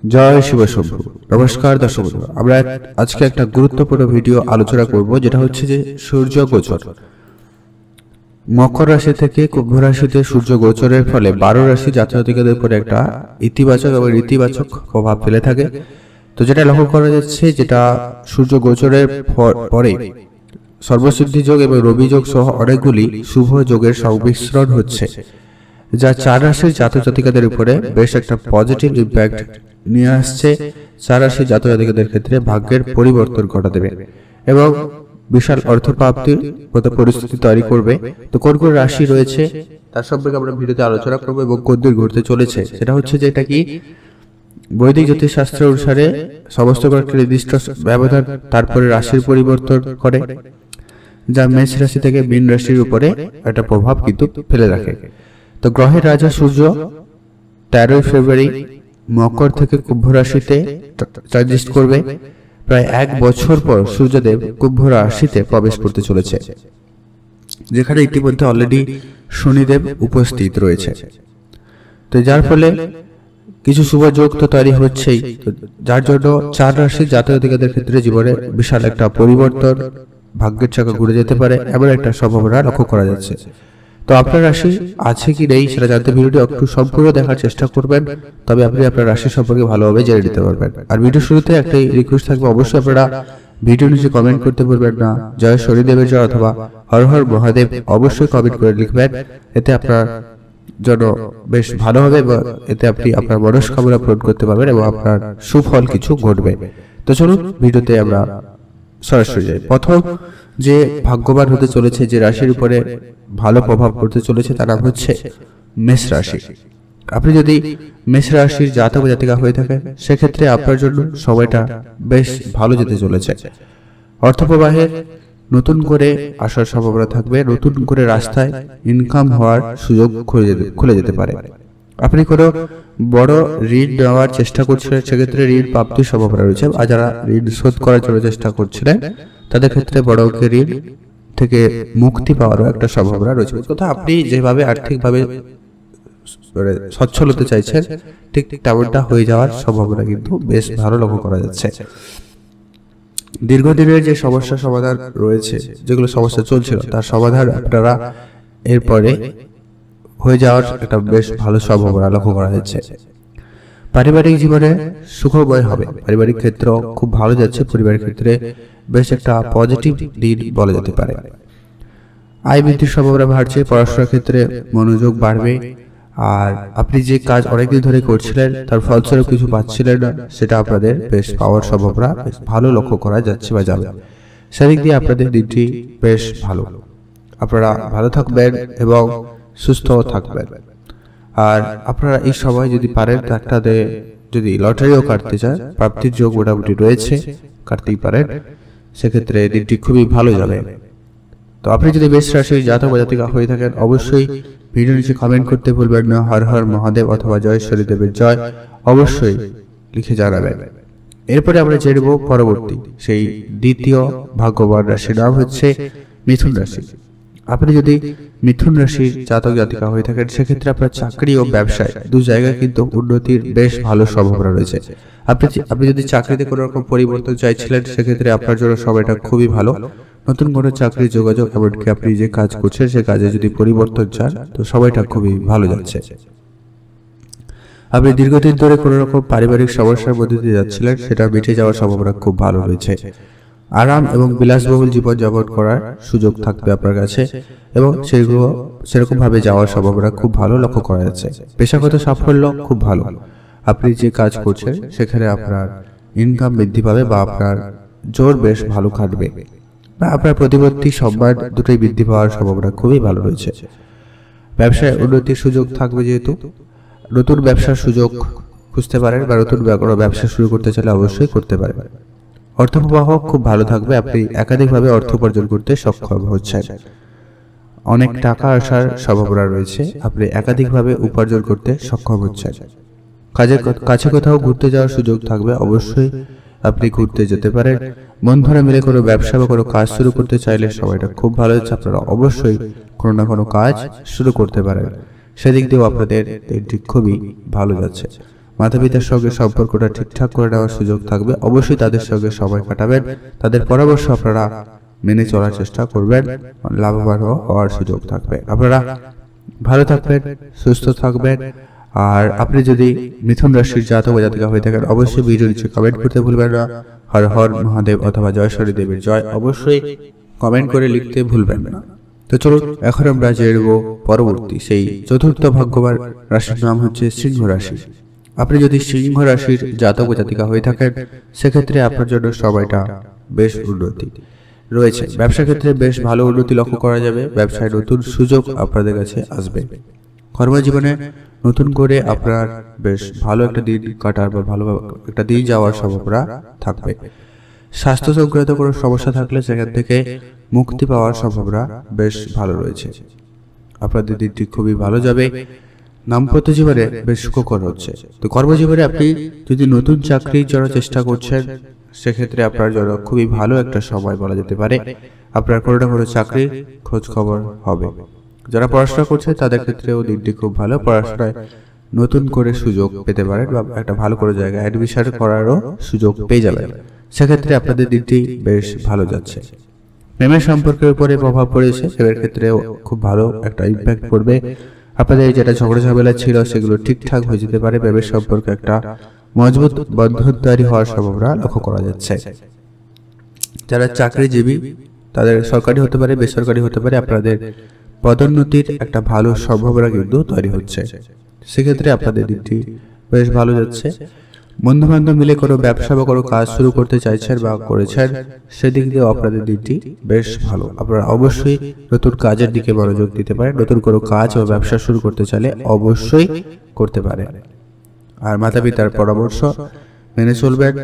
জয় শিব শম্ভু। নমস্কার দর্শক বন্ধুরা, আমরা আজকে একটা গুরুত্বপূর্ণ ভিডিও আলোচনা করব, যেটা হচ্ছে যে সূর্য গোচর। মকর রাশি থেকে কুম্ভ রাশিতে সূর্য গোচরের ফলে 12 রাশি জাতক-জাতিকাদের উপরে একটা ইতিবাচক এবং ইতিবাচক প্রভাব ফেলে থাকে। তো যেটা লক্ষ্য করা যাচ্ছে, যেটা সূর্য গোচরের পরে সর্বসিদ্ধি যোগ এবং রবি যোগ সহ অনেকগুলি শুভ যোগের সংমিশ্রণ হচ্ছে, যা 4 রাশির জাতক জাতিকাদের উপরে বেশ একটা পজিটিভ ইম্প্যাক্ট নিয়ে আসছে। 4 রাশির জাতক জাতিকাদের ক্ষেত্রে ভাগ্যের পরিবর্তন ঘটা দেবে এবং বিশাল অর্থ প্রাপ্তির মতো পরিস্থিতি তৈরি করবে। তো কোন কোন রাশি রয়েছে তার সম্পর্কে আমরা ভিডিওতে আলোচনা করবো এবং কোন দিন ঘুরতে চলেছে সেটা হচ্ছে যে, এটা কি বৈদিক জ্যোতিষ শাস্ত্র অনুসারে সমস্ত কয়েকটি নির্দিষ্ট ব্যবধান তারপরে রাশির পরিবর্তন করে, যা মেষ রাশি থেকে মীন রাশির উপরে একটা প্রভাব কিন্তু ফেলে রাখে। তো গ্রহের রাজা সূর্য 13 ফেব্রুয়ারি মকর থেকে কুম্ভ রাশিতে ট্রানজিট করবে। প্রায় 1 বছর পর সূর্যদেব কুম্ভ রাশিতে প্রবেশ করতে চলেছে, যেখানে ইতিমধ্যে অলরেডি শনিদেব উপস্থিত রয়েছে। তো যার ফলে কিছু শুভ যোগ তো তৈরি হচ্ছেই, যার জন্য 4 রাশির জাতক জাতিকাদের ক্ষেত্রে জীবনে বিশাল একটা পরিবর্তন, ভাগ্যের চাকা ঘুরে যেতে পারে এমন একটা সম্ভাবনা লক্ষ্য করা যাচ্ছে। তো আপনার রাশি আছে কি নেই সেটা জানতে ভিডিওটি একটু সম্পূর্ণ দেখার চেষ্টা করবেন, তবে আপনি আপনার রাশি সম্পর্কে ভালোভাবে জেনে নিতে পারবেন। আর ভিডিও শুরুতে একটা রিকোয়েস্ট থাকবে, অবশ্যই আপনারা ভিডিও নিচে কমেন্ট করতে ভুলবেন না। জয় শনিদেবের জয় অথবা হর হর মহাদেব অবশ্যই কমেন্ট করে লিখবেন, এতে আপনার জন্য বেশ ভালো হবে এবং এতে আপনি আপনার মনস্কামনা পূরণ করতে পারবেন এবং আপনার সুফল কিছু ঘটবে। তো চলুন ভিডিওতে আমরা সরাসরি যাই। প্রথম যে ভাগ্যবান হতে চলেছে, যে রাশির উপরে ভালো প্রভাব পড়তে চলেছে, তার নাম হচ্ছে মেষ রাশি। আপনি যদি মেষ রাশির জাতক জাতিকা হয়ে থাকেন, সেক্ষেত্রে আপনার জন্য সময়টা বেশ ভালো যেতে চলেছে। অর্থ প্রবাহের নতুন করে আসার সম্ভাবনা থাকবে, নতুন করে রাস্তায় ইনকাম হওয়ার সুযোগ খুলে যেতে পারে। আপনি কোনো বড় ঋণ নেওয়ার চেষ্টা করছিলেন, সেক্ষেত্রে ঋণ প্রাপ্তির সম্ভাবনা রয়েছে। আর যারা ঋণ শোধ করার জন্য চেষ্টা করছিলেন, তাদের ক্ষেত্রে বড় অঙ্কের ঋণ থেকে মুক্তি পাওয়ারও একটা সম্ভাবনা রয়েছে। কথা, আপনি যেভাবে আর্থিকভাবে সচ্ছল হতে চাইছেন, ঠিক তেমনটা হয়ে যাওয়ার সম্ভাবনা কিন্তু বেশ ভালো লক্ষ্য করা যাচ্ছে। দীর্ঘদিনের যে সমস্যা সমাধান রয়েছে, যেগুলো সমস্যা চলছিল, তার সমাধান আপনারা এরপরে হয়ে যাওয়ার একটা বেশ ভালো সম্ভাবনা লক্ষ্য করা যাচ্ছে। পারিবারিক জীবনে সুখময় হবে, পারিবারিক ক্ষেত্র খুব ভালো যাচ্ছে, পরিবারের ক্ষেত্রে বেশ একটা পজিটিভ দিন বলা যেতে পারে। আয় বৃদ্ধির সম্ভাবনা বাড়ছে, পড়াশোনার ক্ষেত্রে মনোযোগ বাড়বে। আর আপনি যে কাজ অনেকদিন ধরে করছিলেন, তার ফলস্বরূপ কিছু পাচ্ছিলেন না, সেটা আপনাদের বেশ পাওয়ার সম্ভাবনা বেশ ভালো লক্ষ্য করা যাচ্ছে বা যাবে। সেদিক দিয়ে আপনাদের দিনটি বেশ ভালো, আপনারা ভালো থাকবেন এবং সুস্থ থাকবেন। আর আপনারা এই সময় যদি পারেন, একটাতে যদি লটারিও কাটতে চান, প্রাপ্তির যোগ মোটামুটি রয়েছে, কাটতেই পারেন, সেক্ষেত্রে দিনটি খুবই ভালো যাবে। তো আপনি যদি মেষ রাশির জাতক জাতিকা হয়ে থাকেন, অবশ্যই ভিডিও নিচে কমেন্ট করতে ভুলবেন না হর হর মহাদেব অথবা জয় শনিদেবের জয় অবশ্যই লিখে জানাবেন। এরপরে আমরা জেনব পরবর্তী সেই দ্বিতীয় ভাগ্যবান রাশির নাম হচ্ছে মিথুন রাশি। আপনি যদি মিথুন রাশির জাতক জাতিকা হয়ে থাকেন, সেক্ষেত্রে আপনার চাকরি ও ব্যবসায় দু জায়গায় কিন্তু উন্নতির বেশ ভালো সম্ভাবনা রয়েছে। আপনি যদি চাকরিতে কোনো রকম পরিবর্তন চাইছিলেন, সেক্ষেত্রে আপনার জন্য সময়টা খুবই ভালো। নতুন কোনো চাকরির যোগাযোগ, এমনকি আপনি যে কাজ করছেন সে কাজে যদি পরিবর্তন চান, তো সময়টা খুবই ভালো যাচ্ছে। আপনি দীর্ঘদিন ধরে কোনো রকম পারিবারিক সমস্যার মধ্যে দিয়ে যাচ্ছিলেন, সেটা মিটে যাওয়ার সম্ভাবনা খুব ভালো রয়েছে। আরাম এবং বিলাসবহুল জীবন যাপন করার সুযোগ থাকবে আপনার কাছে এবং সেগুলো সেরকম ভাবে যাওয়ার সম্ভাবনা খুব ভালো লক্ষ্য করা যাচ্ছে। পেশাগত সাফল্য খুব ভালো, আপনি যে কাজ করছেন সেখানে আপনার ইনকাম বৃদ্ধি পাবে বা আপনার জোর বেশ ভালো খাটবে বা আপনার প্রতিপত্তি সম্মান দুটোই বৃদ্ধি পাওয়ার সম্ভাবনা খুবই ভালো রয়েছে। ব্যবসায় উন্নতির সুযোগ থাকবে, যেহেতু নতুন ব্যবসার সুযোগ খুঁজতে পারেন বা নতুন ব্যবসা শুরু করতে চাইলে অবশ্যই করতে পারেন। অর্থ প্রবাহ খুব ভালো থাকবে, আপনি একাধিকভাবে অর্থ উপার্জন করতে সক্ষম হচ্ছেন, অনেক টাকা আসার সম্ভাবনা রয়েছে, আপনি একাধিকভাবে উপার্জন করতে সক্ষম হচ্ছেন। কাছে কোথাও ঘুরতে যাওয়ার সুযোগ থাকবে, অবশ্যই আপনি ঘুরতে যেতে পারেন। বন্ধুরা মিলে কোনো ব্যবসা বা কোনো কাজ শুরু করতে চাইলে সময়টা খুব ভালো যাচ্ছে, আপনারা অবশ্যই কোনো না কোনো কাজ শুরু করতে পারেন, সেদিক দিয়েও আপনাদের দিনটি খুবই ভালো যাচ্ছে। মাতা পিতার সঙ্গে সম্পর্কটা ঠিকঠাক করে নেওয়ার সুযোগ থাকবে। অবশ্যই তাদের সঙ্গে সময় কাটাবেন, তাদের পরামর্শ আপনারা মেনে চলার চেষ্টা করবেন, লাভবান হওয়ার সুযোগ থাকবে। আপনারা ভালো থাকবেন, সুস্থ থাকবেন। আর আপনি যদি মিথুন রাশির জাতক বা জাতিকা হয়ে থাকেন অবশ্যই ভিডিও নিচে কমেন্ট করতে ভুলবেন না। হর হর মহাদেব অথবা জয় শনি দেবের জয় অবশ্যই কমেন্ট করে লিখতে ভুলবেন না। তো চলুন এখন আমরা জেনব পরবর্তী সেই চতুর্থ ভাগ্যবান রাশির নাম হচ্ছে সিংহ রাশি। আপনি যদি সিংহ রাশির জাতক বা জাতিকা হয়ে থাকেন সেক্ষেত্রে আপনার জন্য সময়টা বেশ উন্নতি রয়েছে। ব্যবসা ক্ষেত্রে বেশ ভালো উন্নতি লক্ষ্য করা যাবে। ব্যবসায় নতুন সুযোগ আপনাদের কাছে আসবে। কর্মজীবনে নতুন করে আপনার বেশ ভালো একটা দিন কাটার বা ভালো একটা দিন যাওয়ার সম্ভাবনা থাকবে। স্বাস্থ্য সংক্রান্ত কোনো সমস্যা থাকলে সেখান থেকে মুক্তি পাওয়ার সম্ভাবনা বেশ ভালো রয়েছে। আপনাদের দিনটি খুবই ভালো যাবে। দাম্পত্য জীবনে বেশ সুখকর হচ্ছে। তো কর্মজীবনে আপনি যদি নতুন চাকরির জন্য চেষ্টা করছেন সেক্ষেত্রে আপনার জন্য খুবই ভালো একটা সময় বলা যেতে পারে। আপনার কোনো না কোনো চাকরির খোঁজ খবর হবে। যারা পড়াশোনা করছে তাদের ক্ষেত্রেও দিনটি খুব ভালো। পড়াশোনায় নতুন করে সুযোগ পেতে পারেন বা একটা ভালো করে জায়গায় অ্যাডমিশন করারও সুযোগ পেয়ে যাবেন। সেক্ষেত্রে আপনাদের দিনটি বেশ ভালো যাচ্ছে। প্রেমের সম্পর্কের উপরে প্রভাব পড়েছে, প্রেমের ক্ষেত্রেও খুব ভালো একটা ইম্প্যাক্ট পড়বে। আপনাদের যেটা ঝগড়া ঝামেলা ছিল সেগুলো ঠিকঠাক হয়ে যেতে পারে। প্রেমের সম্পর্কে একটা মজবুত বন্ধন তৈরি হওয়ার সম্ভাবনা লক্ষ্য করা যাচ্ছে। যারা চাকরিজীবী তাদের সরকারি হতে পারে, বেসরকারি হতে পারে, আপনাদের পদোন্নতির একটা ভালো সম্ভাবনা কিন্তু তৈরি হচ্ছে। সেক্ষেত্রে আপনাদের দিকটি বেশ ভালো যাচ্ছে। বন্ধু বান্ধব মিলে কোনো ব্যবসা বা কোনো কাজ শুরু করতে চাইছেন বা করেছেন সেদিক দিয়েও আপনাদের দিকটি বেশ ভালো। আপনারা অবশ্যই নতুন কাজের দিকে মনোযোগ দিতে পারেন। নতুন কোনো কাজ বা ব্যবসা শুরু করতে চাইলে অবশ্যই করতে পারেন। আর মাতা পিতার পরামর্শ মেনে চলবেন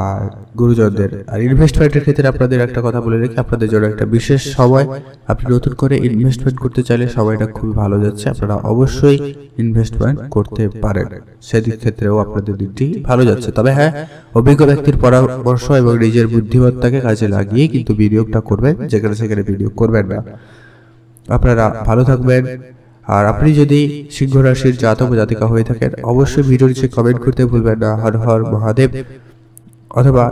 আর গুরুজনদের। আর ইনভেস্টমেন্টের ক্ষেত্রে আপনাদের একটা কথা বলে রেখে আপনাদের জন্য একটা বিশেষ সময়, আপনি নতুন করে ইনভেস্টমেন্ট করতে চাইলে সময়টা খুবই ভালো যাচ্ছে। আপনারা অবশ্যই ইনভেস্টমেন্ট করতে পারেন, সেদিক ক্ষেত্রেও আপনাদের দিকটি ভালো যাচ্ছে। তবে হ্যাঁ, অভিজ্ঞ ব্যক্তির পরামর্শ এবং নিজের বুদ্ধিমত্তাকে কাজে লাগিয়ে কিন্তু বিনিয়োগটা করবেন, যেখানে সেখানে বিনিয়োগ করবেন না। আপনারা ভালো থাকবেন। আর আপনি যদি সিংহ রাশির জাতক বা জাতিকা হয়ে থাকেন অবশ্যই ভিডিও নিচে কমেন্ট করতে ভুলবেন না। হর হর মহাদেব অথবা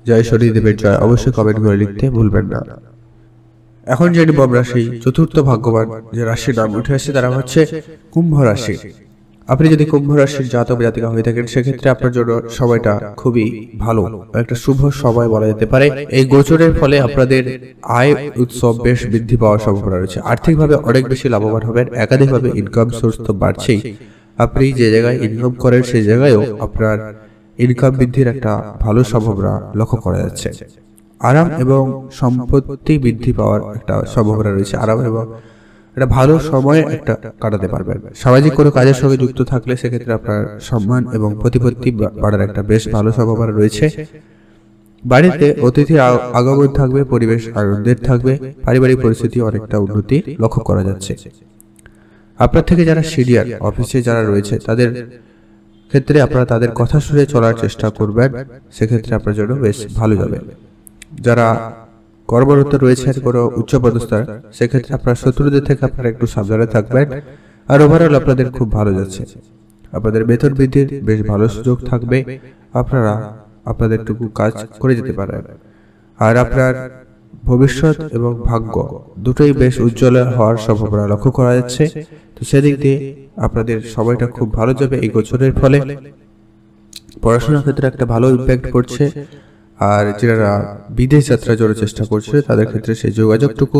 জয় শনি দেবের জয় অবশ্যই কমেন্ট করে লিখতে ভুলবেন না। এখন যে রাশি চতুর্থ ভাগ্যবান যে রাশির নাম উঠে আসছে তারা হচ্ছে কুম্ভ রাশি। আপনি যদি কুম্ভ রাশির জাতক জাতিকা হয়ে থাকেন সেক্ষেত্রে আপনার জন্য সময়টা খুবই ভালো, একটা শুভ সময় বলা যেতে পারে। এই গোচরের ফলে আপনাদের আয় উৎসব বেশ বৃদ্ধি পাওয়ার সম্ভাবনা রয়েছে। আর্থিকভাবে অনেক বেশি লাভবান হবেন। একাধিকভাবে ইনকাম সোর্স তো বাড়ছেই, আপনি যে জায়গায় ইনকাম করেন সেই জায়গায়ও আপনার ইনকাম বৃদ্ধির একটা ভালো সম্ভাবনা লক্ষ্য করা যাচ্ছে। আরাম এবং সম্পত্তি বৃদ্ধি পাওয়ার একটা সম্ভাবনা রয়েছে। আরাম এবং একটা ভালো সময় একটা কাটাতে পারবেন। সামাজিক কোনো কাজের সঙ্গে যুক্ত থাকলে সেক্ষেত্রে আপনার সম্মান এবং প্রতিপত্তি বাড়ার একটা বেশ ভালো সম্ভাবনা রয়েছে। বাড়িতে অতিথির আগমন থাকবে, পরিবেশ আনন্দের থাকবে, পারিবারিক পরিস্থিতি অনেকটা উন্নতি লক্ষ্য করা যাচ্ছে। আপনার থেকে যারা সিনিয়র অফিসে যারা রয়েছে তাদের ক্ষেত্রে আপনারা তাদের কথা শুনে চলার চেষ্টা করবেন, সেক্ষেত্রে আপনার জন্য বেশ ভালো যাবে। যারা কর্মরত রয়েছেন কোনো উচ্চপদস্থ সেক্ষেত্রে আপনার শত্রুদের থেকে আপনারা একটু সাবধানে থাকবেন। আর ওভারঅল আপনাদের খুব ভালো যাচ্ছে। আপনাদের বেতন বৃদ্ধির বেশ ভালো সুযোগ থাকবে। আপনারা আপনাদের টুকু কাজ করে যেতে পারেন। আর আপনার ভবিষ্যৎ এবং ভাগ্য দুটোই বেশ উজ্জ্বল হওয়ার সম্ভাবনা লক্ষ্য করা যাচ্ছে। তো সেদিক দিয়ে আপনাদের সময়টা খুব ভালো যাবে এই গোচরের ফলে। পড়াশোনার ক্ষেত্রে একটা ভালো ইম্প্যাক্ট পড়ছে। আর যারা বিদেশ যাত্রার জন্য চেষ্টা করছে তাদের ক্ষেত্রে সেই যোগাযোগটুকু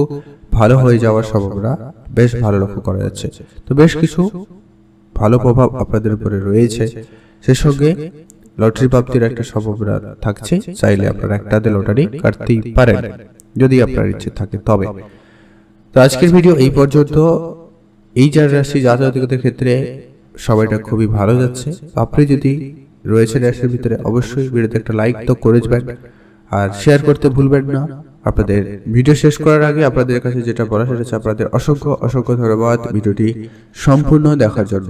ভালো হয়ে যাওয়ার সম্ভাবনা বেশ ভালো লক্ষ্য করা যাচ্ছে। তো বেশ কিছু ভালো প্রভাব আপনাদের উপরে রয়েছে। সেই সঙ্গে লটারি প্রাপ্তির একটা সম্ভাবনা থাকছে। চাইলে আপনারা একটা লটারি কাটতেই পারেন যদি আপনার ইচ্ছে থাকে তবে। তো আজকের ভিডিও এই পর্যন্ত। এই চার রাশি জাতকদের ক্ষেত্রে সময়টা খুবই ভালো যাচ্ছে। আপনি যদি রয়েছে রাশির ভিতরে অবশ্যই ভিডিওতে একটা লাইক তো করে দেবেন আর শেয়ার করতে ভুলবেন না। আপনাদের ভিডিও শেষ করার আগে আপনাদের কাছে যেটা বলা সেটা হচ্ছে আপনাদের অসংখ্য ধন্যবাদ ভিডিওটি সম্পূর্ণ দেখার জন্য।